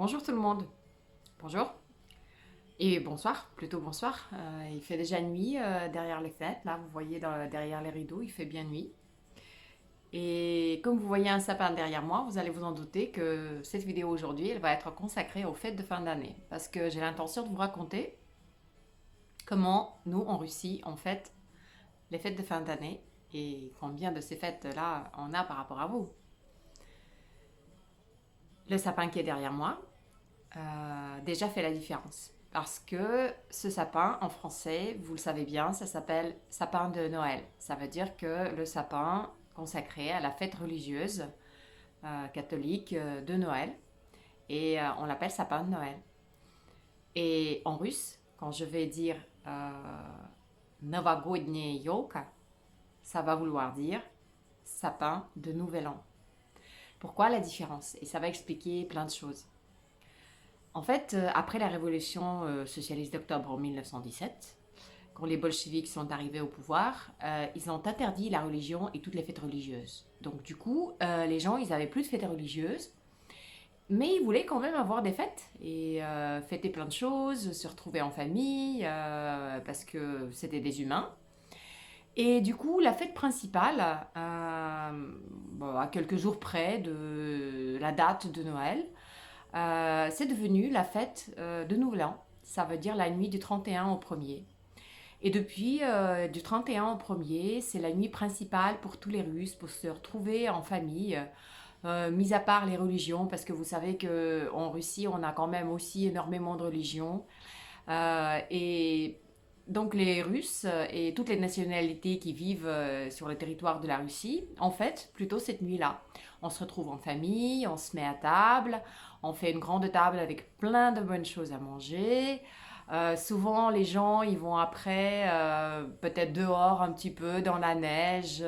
Bonjour tout le monde. Bonjour. Et bonsoir, plutôt bonsoir. Il fait déjà nuit derrière les fenêtres. Là, vous voyez derrière les rideaux, il fait bien nuit. Et comme vous voyez un sapin derrière moi, vous allez vous en douter que cette vidéo aujourd'hui, elle va être consacrée aux fêtes de fin d'année. Parce que j'ai l'intention de vous raconter comment nous, en Russie, on fête les fêtes de fin d'année et combien de ces fêtes-là on a par rapport à vous. Le sapin qui est derrière moi, déjà fait la différence. Parce que ce sapin, en français, vous le savez bien, ça s'appelle sapin de Noël. Ça veut dire que le sapin consacré à la fête religieuse catholique de Noël. Et on l'appelle sapin de Noël. Et en russe, quand je vais dire Novogodnye Yolka, ça va vouloir dire sapin de Nouvel An. Pourquoi la différence? Et ça va expliquer plein de choses. En fait, après la révolution socialiste d'octobre en 1917, quand les bolcheviks sont arrivés au pouvoir, ils ont interdit la religion et toutes les fêtes religieuses. Donc du coup, les gens, ils avaient plus de fêtes religieuses, mais ils voulaient quand même avoir des fêtes et fêter plein de choses, se retrouver en famille, parce que c'était des humains. Et du coup, la fête principale, bon, à quelques jours près de la date de Noël, c'est devenu la fête de Nouvel An. Ça veut dire la nuit du 31 au 1er. Et depuis du 31 au 1er, c'est la nuit principale pour tous les Russes, pour se retrouver en famille, mis à part les religions, parce que vous savez qu'en Russie, on a quand même aussi énormément de religions. Et donc les Russes et toutes les nationalités qui vivent sur le territoire de la Russie, en fait, plutôt cette nuit-là. On se retrouve en famille, on se met à table, on fait une grande table avec plein de bonnes choses à manger. Souvent, les gens, ils vont après, peut-être dehors un petit peu, dans la neige,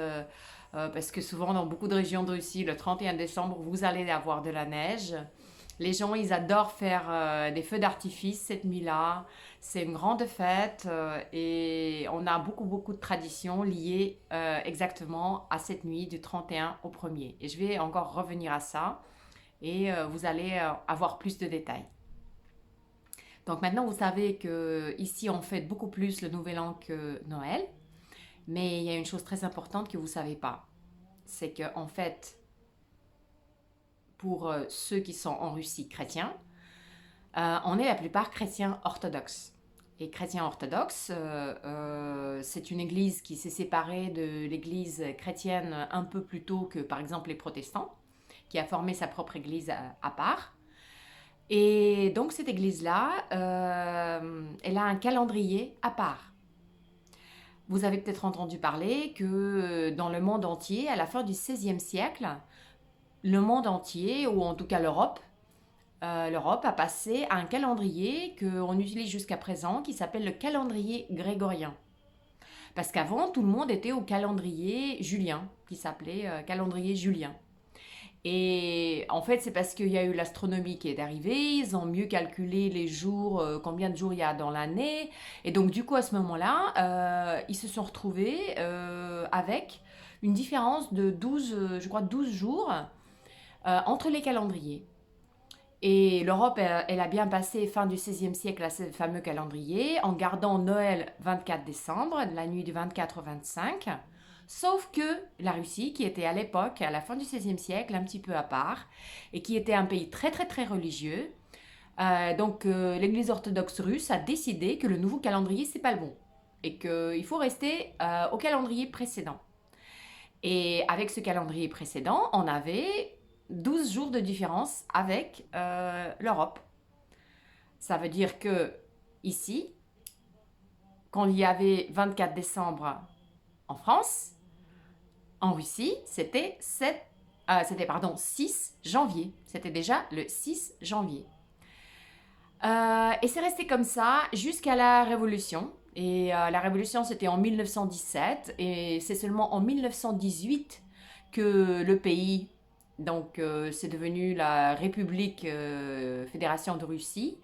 parce que souvent, dans beaucoup de régions de Russie, le 31 décembre, vous allez avoir de la neige. Les gens, ils adorent faire des feux d'artifice cette nuit-là. C'est une grande fête et on a beaucoup de traditions liées exactement à cette nuit du 31 au 1er. Et je vais encore revenir à ça et vous allez avoir plus de détails. Donc maintenant, vous savez que ici on fête beaucoup plus le Nouvel An que Noël. Mais il y a une chose très importante que vous ne savez pas. C'est qu'en fait, pour ceux qui sont en Russie chrétiens, on est la plupart chrétiens orthodoxes. Et chrétiens orthodoxes, c'est une église qui s'est séparée de l'église chrétienne un peu plus tôt que par exemple les protestants, qui a formé sa propre église à part. Et donc cette église-là, elle a un calendrier à part. Vous avez peut-être entendu parler que dans le monde entier, à la fin du XVIe siècle, le monde entier, ou en tout cas l'Europe, l'Europe a passé à un calendrier qu'on utilise jusqu'à présent qui s'appelle le calendrier grégorien. Parce qu'avant, tout le monde était au calendrier julien, qui s'appelait calendrier julien. Et en fait, c'est parce qu'il y a eu l'astronomie qui est arrivée, ils ont mieux calculé les jours, combien de jours il y a dans l'année. Et donc, du coup, à ce moment-là, ils se sont retrouvés avec une différence de 12, je crois, 12 jours entre les calendriers. Et l'Europe, elle a bien passé fin du XVIe siècle à ce fameux calendrier en gardant Noël 24 décembre, la nuit du 24 au 25. Sauf que la Russie, qui était à l'époque, à la fin du XVIe siècle, un petit peu à part, et qui était un pays très religieux, l'Église orthodoxe russe a décidé que le nouveau calendrier, c'est pas le bon. Et qu'il faut rester au calendrier précédent. Et avec ce calendrier précédent, on avait 12 jours de différence avec l'Europe. Ça veut dire que ici, quand il y avait 24 décembre en France, en Russie, c'était 6 janvier. C'était déjà le 6 janvier. Et c'est resté comme ça jusqu'à la Révolution. Et la Révolution, c'était en 1917. Et c'est seulement en 1918 que le pays, c'est devenu la République Fédération de Russie.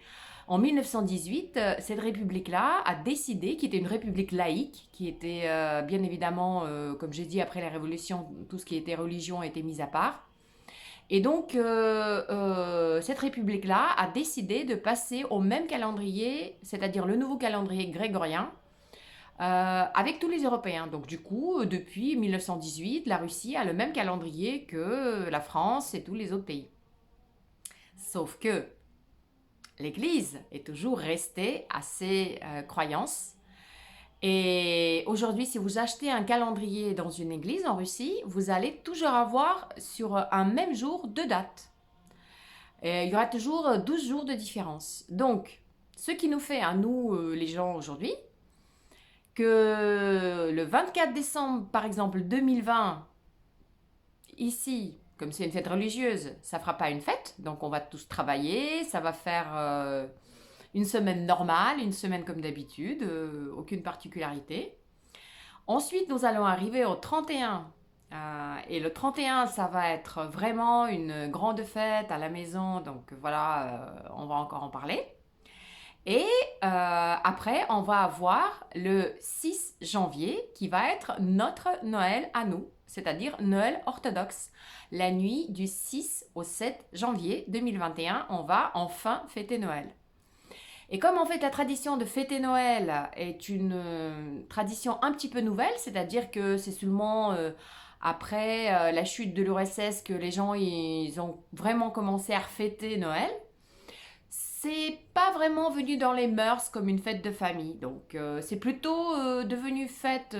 En 1918, cette république-là a décidé, qui était une république laïque, qui était bien évidemment, comme j'ai dit, après la Révolution, tout ce qui était religion était mis à part. Et donc, cette république-là a décidé de passer au même calendrier, c'est-à-dire le nouveau calendrier grégorien, avec tous les Européens. Donc du coup, depuis 1918, la Russie a le même calendrier que la France et tous les autres pays. Sauf que l'Église est toujours restée à ses croyances. Et aujourd'hui, si vous achetez un calendrier dans une église en Russie, vous allez toujours avoir sur un même jour deux dates. Et il y aura toujours 12 jours de différence. Donc, ce qui nous fait à nous, les gens aujourd'hui, que le 24 décembre, par exemple, 2020, ici, comme c'est une fête religieuse, ça ne fera pas une fête. Donc, on va tous travailler. Ça va faire une semaine normale, une semaine comme d'habitude, aucune particularité. Ensuite, nous allons arriver au 31. Et le 31, ça va être vraiment une grande fête à la maison. Donc voilà, on va encore en parler. Et après, on va avoir le 6 janvier qui va être notre Noël à nous, c'est-à-dire Noël orthodoxe. La nuit du 6 au 7 janvier 2021, on va enfin fêter Noël. Et comme en fait la tradition de fêter Noël est une tradition un petit peu nouvelle, c'est-à-dire que c'est seulement après la chute de l'URSS que les gens ils ont vraiment commencé à fêter Noël, c'est pas vraiment venu dans les mœurs comme une fête de famille. Donc c'est plutôt devenu fête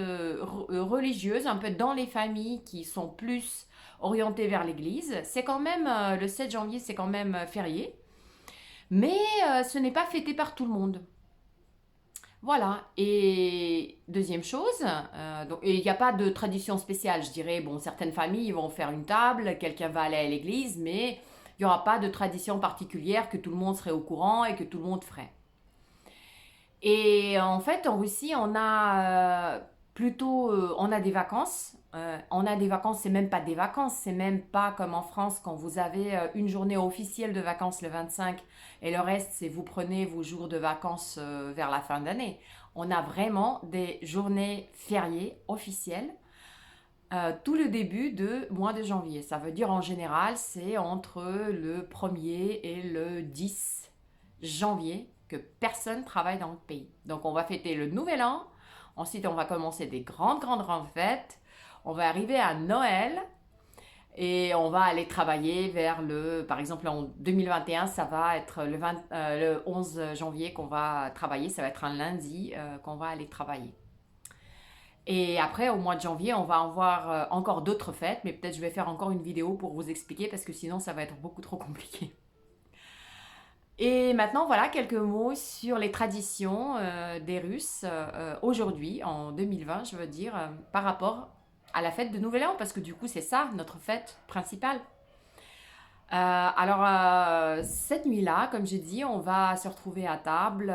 religieuse, un peu dans les familles qui sont plus orientées vers l'église. C'est quand même, le 7 janvier, c'est quand même férié. Mais ce n'est pas fêté par tout le monde. Voilà. Et deuxième chose, et il n'y a pas de tradition spéciale, je dirais. Bon, certaines familles vont faire une table, quelqu'un va aller à l'église, mais il n'y aura pas de tradition particulière que tout le monde serait au courant et que tout le monde ferait. Et en fait, en Russie, on a plutôt, on a des vacances. On a des vacances, c'est même pas des vacances, c'est même pas comme en France quand vous avez une journée officielle de vacances le 25 et le reste, c'est vous prenez vos jours de vacances vers la fin d'année. On a vraiment des journées fériées officielles tout le début de mois de janvier. Ça veut dire en général, c'est entre le 1er et le 10 janvier que personne travaille dans le pays. Donc on va fêter le nouvel an, ensuite on va commencer des grandes fêtes, on va arriver à Noël et on va aller travailler vers par exemple en 2021, ça va être le 11 janvier qu'on va travailler, ça va être un lundi qu'on va aller travailler. Et après, au mois de janvier, on va avoir encore d'autres fêtes, mais peut-être je vais faire encore une vidéo pour vous expliquer parce que sinon ça va être beaucoup trop compliqué. Et maintenant, voilà quelques mots sur les traditions des Russes aujourd'hui, en 2020, je veux dire, par rapport à la fête de Nouvel An, parce que du coup, c'est ça notre fête principale. Cette nuit-là, comme j'ai dit, on va se retrouver à table,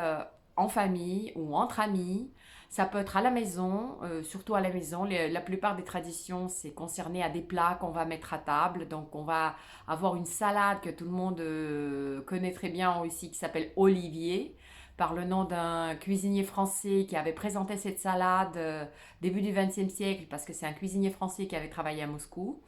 en famille ou entre amis. Ça peut être à la maison, surtout à la maison. La plupart des traditions, c'est concerné à des plats qu'on va mettre à table. Donc, on va avoir une salade que tout le monde connaît très bien aussi, qui s'appelle Olivier, par le nom d'un cuisinier français qui avait présenté cette salade début du XXe siècle, parce que c'est un cuisinier français qui avait travaillé à Moscou.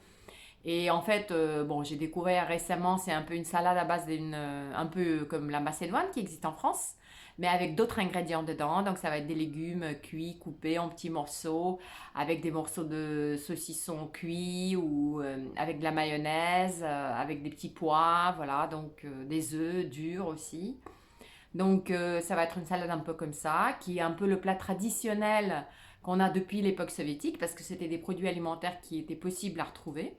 Et en fait, bon, j'ai découvert récemment, c'est un peu une salade à base un peu comme la macédoine qui existe en France, mais avec d'autres ingrédients dedans. Donc ça va être des légumes cuits, coupés en petits morceaux, avec des morceaux de saucisson cuits ou avec de la mayonnaise, avec des petits pois, voilà, donc des œufs durs aussi. Donc ça va être une salade un peu comme ça, qui est un peu le plat traditionnel qu'on a depuis l'époque soviétique, parce que c'était des produits alimentaires qui étaient possibles à retrouver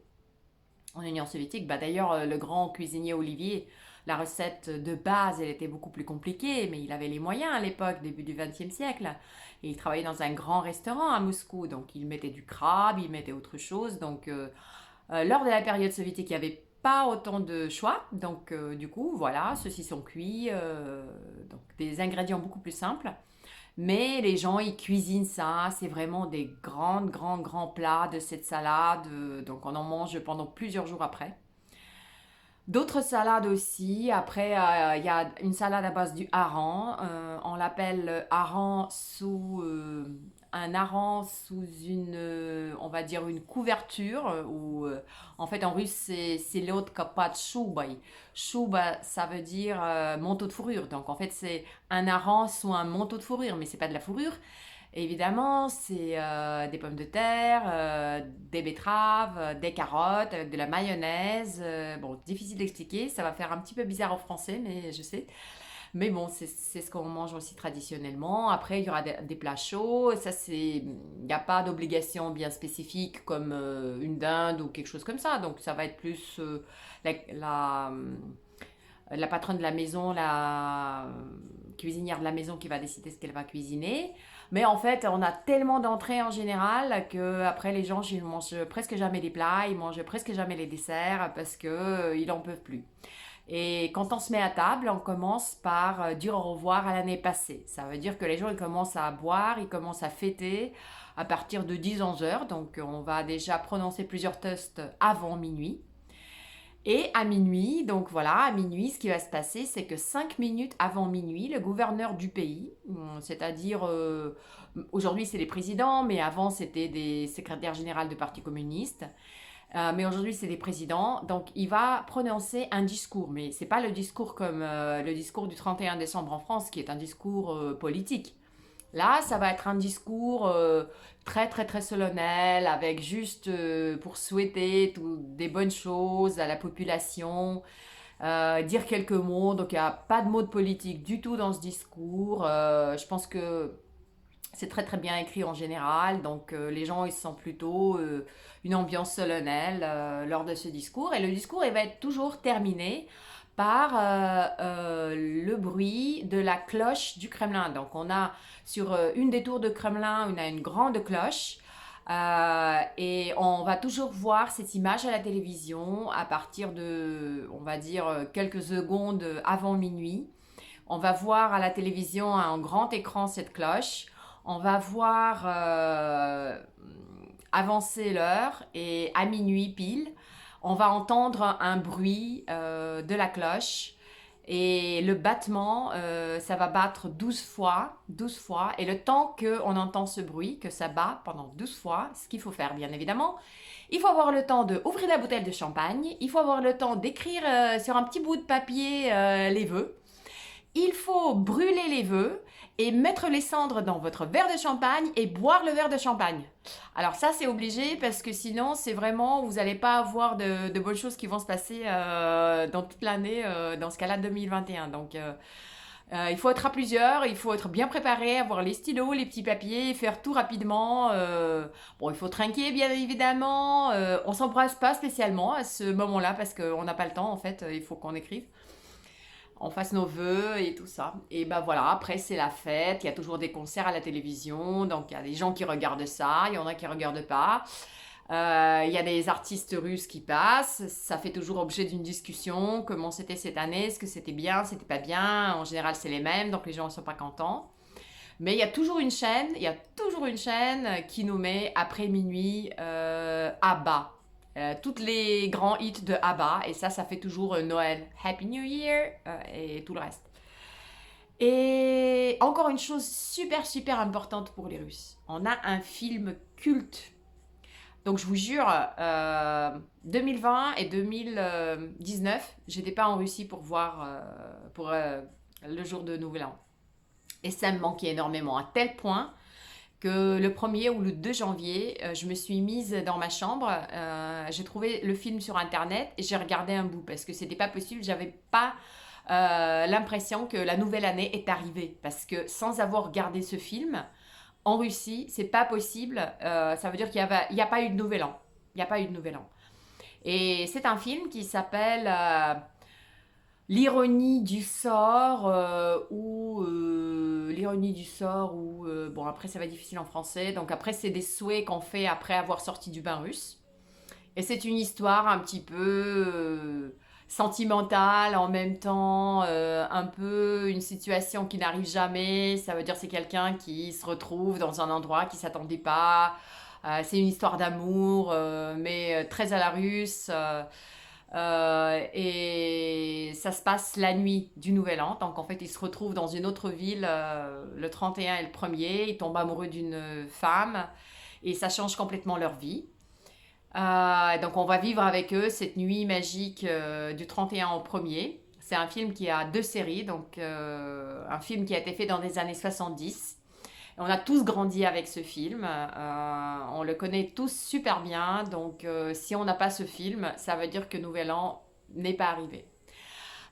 en Union soviétique. Bah, d'ailleurs, le grand cuisinier Olivier, la recette de base, elle était beaucoup plus compliquée, mais il avait les moyens à l'époque, début du XXe siècle. Et il travaillait dans un grand restaurant à Moscou, donc il mettait du crabe, il mettait autre chose. Donc, lors de la période soviétique, il n'y avait pas autant de choix. Donc, du coup, voilà, ceux-ci sont cuits, donc des ingrédients beaucoup plus simples. Mais les gens, ils cuisinent ça. C'est vraiment des grands plats de cette salade. Donc, on en mange pendant plusieurs jours après. D'autres salades aussi. Après, il y a une salade à base du hareng. On l'appelle hareng sous un hareng sous on va dire une couverture, en fait en russe c'est l'autre под шубой. Шуба, ça veut dire manteau de fourrure. Donc en fait c'est un hareng sous un manteau de fourrure, mais c'est pas de la fourrure. Évidemment, c'est des pommes de terre, des betteraves, des carottes, avec de la mayonnaise. Bon, difficile d'expliquer, ça va faire un petit peu bizarre en français, mais je sais. Mais bon, c'est ce qu'on mange aussi traditionnellement. Après, il y aura des plats chauds. Ça, il n'y a pas d'obligation bien spécifique comme une dinde ou quelque chose comme ça. Donc, ça va être plus la, la, la patronne de la maison, la cuisinière de la maison qui va décider ce qu'elle va cuisiner. Mais en fait, on a tellement d'entrées en général que après les gens ils mangent presque jamais les plats, ils mangent presque jamais les desserts parce que ils en peuvent plus. Et quand on se met à table, on commence par dire au revoir à l'année passée. Ça veut dire que les gens ils commencent à boire, ils commencent à fêter à partir de 10-11 heures. Donc on va déjà prononcer plusieurs toasts avant minuit. Et à minuit, donc voilà, à minuit, ce qui va se passer, c'est que 5 minutes avant minuit, le gouverneur du pays, c'est-à-dire aujourd'hui c'est les présidents, mais avant c'était des secrétaires généraux de parti communiste, mais aujourd'hui c'est des présidents, donc il va prononcer un discours, mais c'est pas le discours comme le discours du 31 décembre en France, qui est un discours politique. Là, ça va être un discours très très très solennel avec juste pour souhaiter des bonnes choses à la population, dire quelques mots. Donc il n'y a pas de mots de politique du tout dans ce discours. Je pense que c'est très très bien écrit en général. Donc les gens ils sentent plutôt une ambiance solennelle lors de ce discours. Et le discours il va être toujours terminé par le bruit de la cloche du Kremlin. Donc on a sur une des tours de Kremlin, on a une grande cloche. Et on va toujours voir cette image à la télévision à partir de, on va dire, quelques secondes avant minuit. On va voir à la télévision à un grand écran cette cloche. On va voir avancer l'heure et à minuit pile, on va entendre un bruit de la cloche et le battement, ça va battre 12 fois, 12 fois. Et le temps qu'on entend ce bruit, que ça bat pendant 12 fois, ce qu'il faut faire bien évidemment, il faut avoir le temps d'ouvrir la bouteille de champagne, il faut avoir le temps d'écrire sur un petit bout de papier les vœux. Il faut brûler les vœux et mettre les cendres dans votre verre de champagne et boire le verre de champagne. Alors ça c'est obligé parce que sinon c'est vraiment, vous n'allez pas avoir de bonnes choses qui vont se passer dans toute l'année, dans ce cas-là 2021. Donc il faut être à plusieurs, il faut être bien préparé, avoir les stylos, les petits papiers, faire tout rapidement. Bon, il faut trinquer bien évidemment. On s'embrasse pas spécialement à ce moment-là parce qu'on n'a pas le temps en fait, il faut qu'on écrive. On fasse nos vœux et tout ça. Et ben voilà, après c'est la fête, il y a toujours des concerts à la télévision, donc il y a des gens qui regardent ça, il y en a qui regardent pas. Il y a des artistes russes qui passent, ça fait toujours objet d'une discussion, comment c'était cette année, est-ce que c'était bien, c'était pas bien, en général c'est les mêmes, donc les gens ne sont pas contents. Mais il y a toujours une chaîne, qui nous met après minuit ABBA. Toutes les grands hits de ABBA, et ça fait toujours Noël, Happy New Year, et tout le reste. Et encore une chose super super importante pour les Russes, on a un film culte. Donc je vous jure, 2020 et 2019, j'étais pas en Russie pour voir pour le jour de Nouvel An. Et ça me manquait énormément, à tel point que le 1er ou le 2 janvier, je me suis mise dans ma chambre, j'ai trouvé le film sur internet et j'ai regardé un bout parce que c'était pas possible, j'avais pas l'impression que la nouvelle année est arrivée, parce que sans avoir regardé ce film, en Russie, c'est pas possible, ça veut dire qu'il y a pas eu de nouvel an, il n'y a pas eu de nouvel an. Et c'est un film qui s'appelle L'ironie du sort bon après ça va être difficile en français, donc après c'est des souhaits qu'on fait après avoir sorti du bain russe, et c'est une histoire un petit peu sentimentale en même temps, un peu une situation qui n'arrive jamais. Ça veut dire c'est quelqu'un qui se retrouve dans un endroit qui s'attendait pas. C'est une histoire d'amour mais très à la russe. Et ça se passe la nuit du Nouvel An. Donc en fait, ils se retrouvent dans une autre ville le 31 et le 1er. Ils tombent amoureux d'une femme et ça change complètement leur vie. Donc on va vivre avec eux cette nuit magique du 31 au 1er. C'est un film qui a deux séries, donc un film qui a été fait dans les années 70. On a tous grandi avec ce film, on le connaît tous super bien, donc si on n'a pas ce film, ça veut dire que Nouvel An n'est pas arrivé.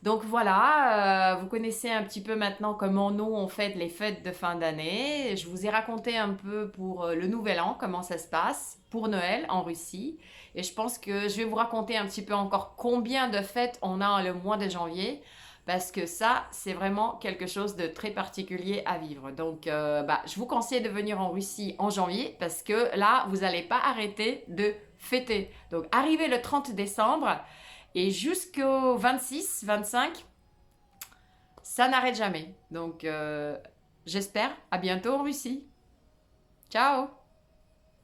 Donc voilà, vous connaissez un petit peu maintenant comment nous on fête les fêtes de fin d'année. Je vous ai raconté un peu pour le Nouvel An, comment ça se passe, pour Noël en Russie. Et je pense que je vais vous raconter un petit peu encore combien de fêtes on a le mois de janvier. Parce que ça, c'est vraiment quelque chose de très particulier à vivre. Donc, je vous conseille de venir en Russie en janvier parce que là, vous n'allez pas arrêter de fêter. Donc, arrivez le 30 décembre et jusqu'au 26, 25, ça n'arrête jamais. Donc, j'espère à bientôt en Russie. Ciao!